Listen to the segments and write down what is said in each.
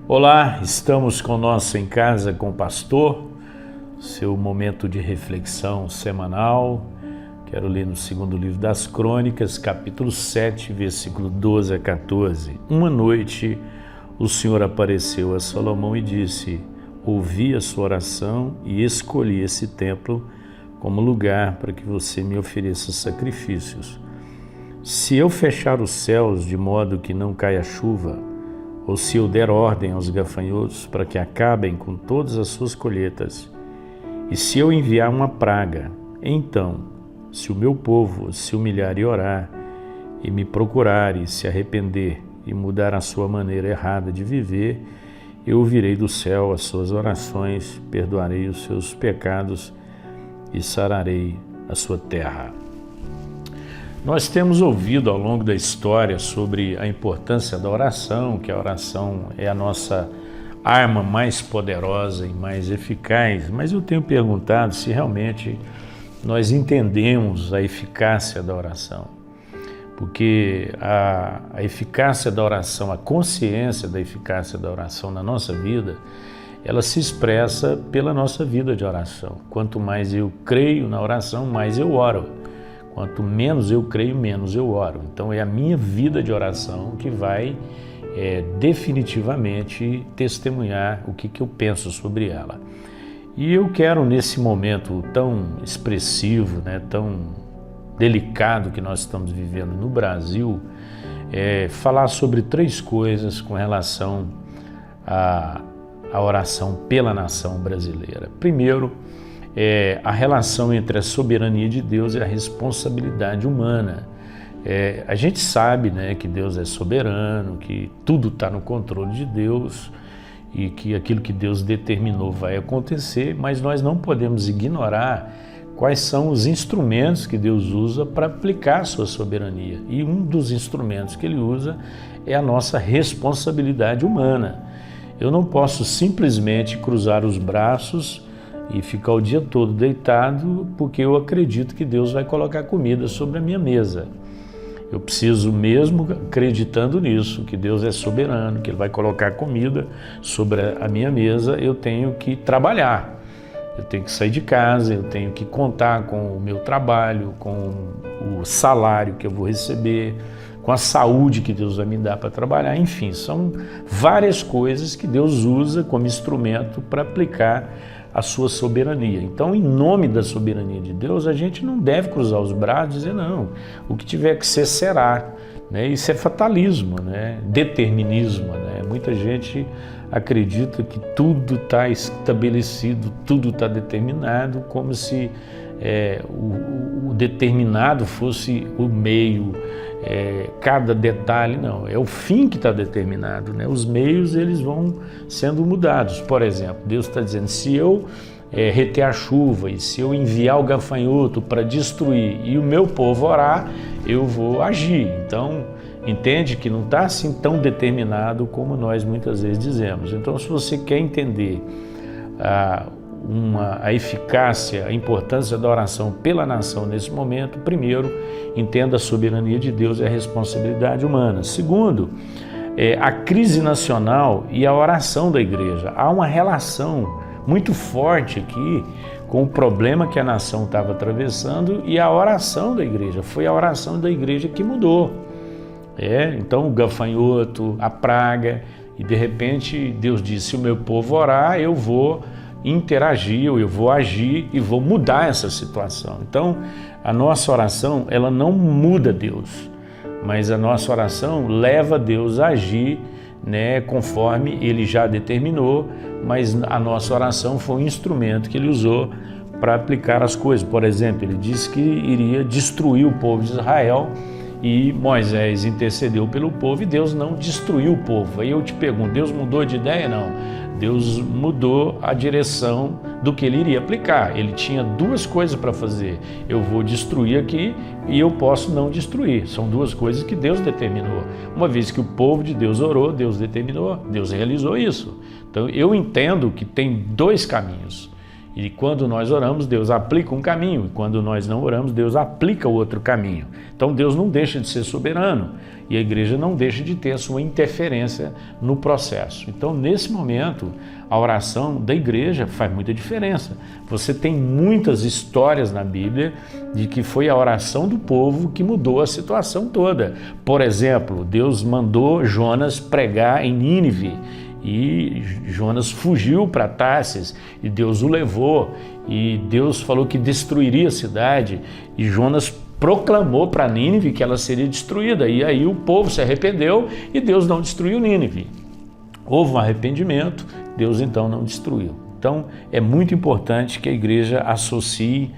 Olá, estamos com Nossa em Casa com o Pastor, seu momento de reflexão semanal. Quero ler no segundo livro das Crônicas, capítulo 7, versículo 12 a 14. Uma noite o Senhor apareceu a Salomão e disse: ouvi a sua oração e escolhi esse templo como lugar para que você me ofereça sacrifícios. Se eu fechar os céus de modo que não caia chuva, ou se eu der ordem aos gafanhotos para que acabem com todas as suas colheitas, e se eu enviar uma praga, então, se o meu povo se humilhar e orar, e me procurar e se arrepender e mudar a sua maneira errada de viver, eu ouvirei do céu as suas orações, perdoarei os seus pecados e sararei a sua terra. Nós temos ouvido ao longo da história sobre a importância da oração, que a oração é a nossa arma mais poderosa e mais eficaz, mas eu tenho perguntado se realmente nós entendemos a eficácia da oração, porque a eficácia da oração, a consciência da eficácia da oração na nossa vida, ela se expressa pela nossa vida de oração. Quanto mais eu creio na oração, mais eu oro. Quanto menos eu creio, menos eu oro. Então é a minha vida de oração que vai definitivamente testemunhar o que eu penso sobre ela. E eu quero, nesse momento tão expressivo, tão delicado que nós estamos vivendo no Brasil, falar sobre três coisas com relação à oração pela nação brasileira. Primeiro, a relação entre a soberania de Deus e a responsabilidade humana. A gente sabe, que Deus é soberano, que tudo está no controle de Deus e que aquilo que Deus determinou vai acontecer, mas nós não podemos ignorar quais são os instrumentos que Deus usa para aplicar a sua soberania. E um dos instrumentos que Ele usa é a nossa responsabilidade humana. Eu não posso simplesmente cruzar os braços e ficar o dia todo deitado porque eu acredito que Deus vai colocar comida sobre a minha mesa. Eu preciso, mesmo acreditando nisso, que Deus é soberano, que Ele vai colocar comida sobre a minha mesa, eu tenho que trabalhar. Eu tenho que sair de casa, eu tenho que contar com o meu trabalho, com o salário que eu vou receber, com a saúde que Deus vai me dar para trabalhar. Enfim, são várias coisas que Deus usa como instrumento para aplicar a sua soberania. Então, em nome da soberania de Deus, a gente não deve cruzar os braços e dizer, não, o que tiver que ser, será. Isso é fatalismo, determinismo. Muita gente acredita que tudo está estabelecido, tudo está determinado, como se o determinado fosse o meio, cada detalhe. Não, é o fim que está determinado, os meios eles vão sendo mudados. Por exemplo, Deus está dizendo, se eu reter a chuva e se eu enviar o gafanhoto para destruir e o meu povo orar, eu vou agir. Então, entende que não está assim tão determinado como nós muitas vezes dizemos. Então, se você quer entender a eficácia, a importância da oração pela nação nesse momento, primeiro, entenda a soberania de Deus e a responsabilidade humana. Segundo, a crise nacional e a oração da igreja. Há uma relação muito forte aqui com o problema que a nação estava atravessando e a oração da igreja. Foi a oração da igreja que mudou. Então o gafanhoto, a praga, e de repente Deus disse, se o meu povo orar, eu vou interagir, eu vou agir e vou mudar essa situação. Então, a nossa oração, ela não muda Deus, mas a nossa oração leva Deus a agir, conforme Ele já determinou, mas a nossa oração foi um instrumento que Ele usou para aplicar as coisas. Por exemplo, Ele disse que iria destruir o povo de Israel e Moisés intercedeu pelo povo e Deus não destruiu o povo. Aí eu te pergunto, Deus mudou de ideia? Não. Deus mudou a direção do que Ele iria aplicar. Ele tinha duas coisas para fazer. Eu vou destruir aqui e eu posso não destruir. São duas coisas que Deus determinou. Uma vez que o povo de Deus orou, Deus determinou, Deus realizou isso. Então eu entendo que tem dois caminhos. E quando nós oramos, Deus aplica um caminho, e quando nós não oramos, Deus aplica o outro caminho. Então Deus não deixa de ser soberano, e a igreja não deixa de ter a sua interferência no processo. Então, nesse momento, a oração da igreja faz muita diferença. Você tem muitas histórias na Bíblia de que foi a oração do povo que mudou a situação toda. Por exemplo, Deus mandou Jonas pregar em Nínive, e Jonas fugiu para Tarsis e Deus o levou, e Deus falou que destruiria a cidade, e Jonas proclamou para Nínive que ela seria destruída, e aí o povo se arrependeu e Deus não destruiu Nínive. Houve um arrependimento, Deus então não destruiu. Então é muito importante que a igreja associe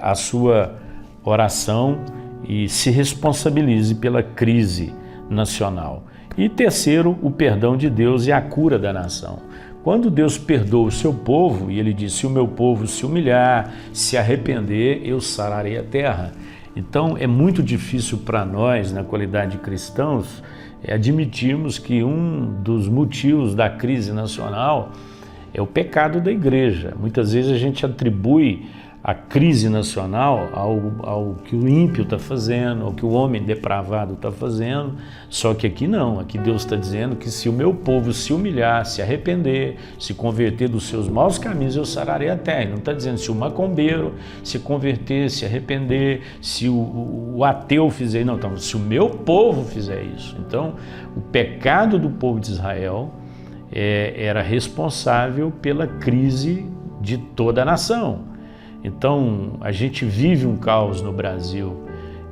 a sua oração e se responsabilize pela crise nacional. E terceiro, o perdão de Deus e a cura da nação. Quando Deus perdoa o seu povo, e ele diz, se o meu povo se humilhar, se arrepender, eu sararei a terra. Então é muito difícil para nós, na qualidade de cristãos, admitirmos que um dos motivos da crise nacional é o pecado da igreja. Muitas vezes a gente atribui a crise nacional ao que o ímpio está fazendo, ao que o homem depravado está fazendo, só que aqui não, aqui Deus está dizendo que se o meu povo se humilhar, se arrepender, se converter dos seus maus caminhos, eu sararei a terra. Ele não está dizendo se o macumbeiro se converter, se arrepender, se o ateu fizer, não, então, se o meu povo fizer isso. Então, o pecado do povo de Israel era responsável pela crise de toda a nação. Então, a gente vive um caos no Brasil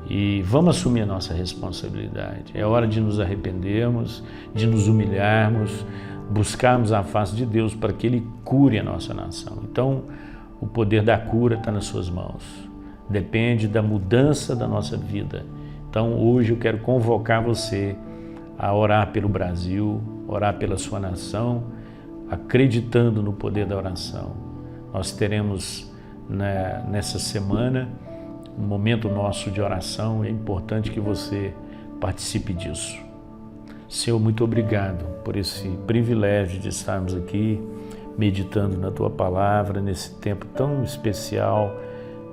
e vamos assumir a nossa responsabilidade. É hora de nos arrependermos, de nos humilharmos, buscarmos a face de Deus para que Ele cure a nossa nação. Então, o poder da cura está nas suas mãos. Depende da mudança da nossa vida. Então, hoje eu quero convocar você a orar pelo Brasil, orar pela sua nação, acreditando no poder da oração. Nós teremos nessa semana um momento nosso de oração, é importante que você participe disso. Senhor, muito obrigado por esse privilégio de estarmos aqui meditando na Tua Palavra nesse tempo tão especial,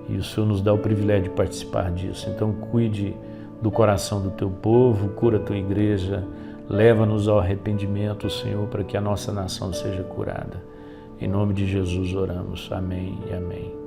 e o Senhor nos dá o privilégio de participar disso. Então cuide do coração do Teu povo, cura a Tua igreja, leva-nos ao arrependimento, Senhor, para que a nossa nação seja curada. Em nome de Jesus oramos. Amém e amém.